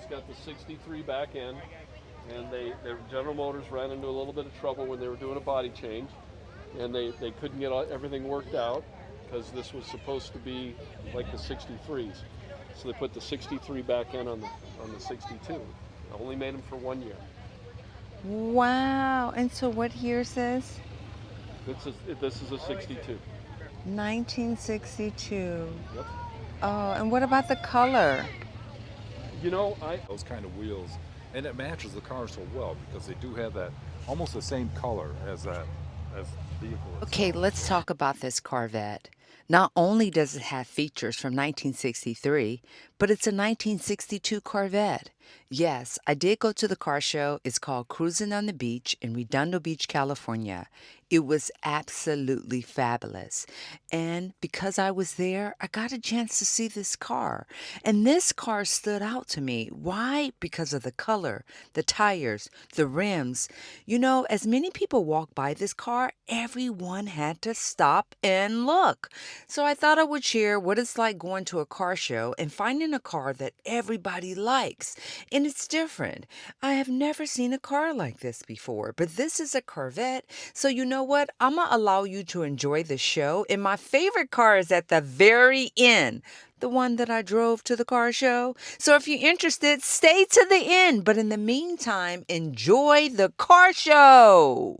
got the 63 back end, and their General Motors ran into a little bit of trouble when they were doing a body change, and they couldn't get everything worked out because this was supposed to be like the 63s. So they put the 63 back end on the 62. I only made them for 1 year. Wow. And so what year is this? This is a 62. 1962. Yep. Oh, and what about the color? You know, I Those kind of wheels, and it matches the car so well because they do have that almost the same color as the vehicle Okay, itself. let's talk about this Corvette. Not only does it have features from 1963, but it's a 1962 Corvette. Yes, I did go to the car show. It's called Cruising on the Beach in Redondo Beach, California. It was absolutely fabulous. And because I was there, I got a chance to see this car. And this car stood out to me. Why? Because of the color, the tires, the rims. You know, as many people walked by this car, everyone had to stop and look. So I thought I would share what it's like going to a car show and finding a car that everybody likes. And it's different. I have never seen a car like this before, but this is a Corvette. So you know what? I'm going to allow you to enjoy the show. And my favorite car is at the very end, the one that I drove to the car show. So if you're interested, stay to the end. But in the meantime, enjoy the car show.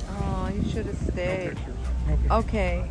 Oh, you should have stayed. Okay.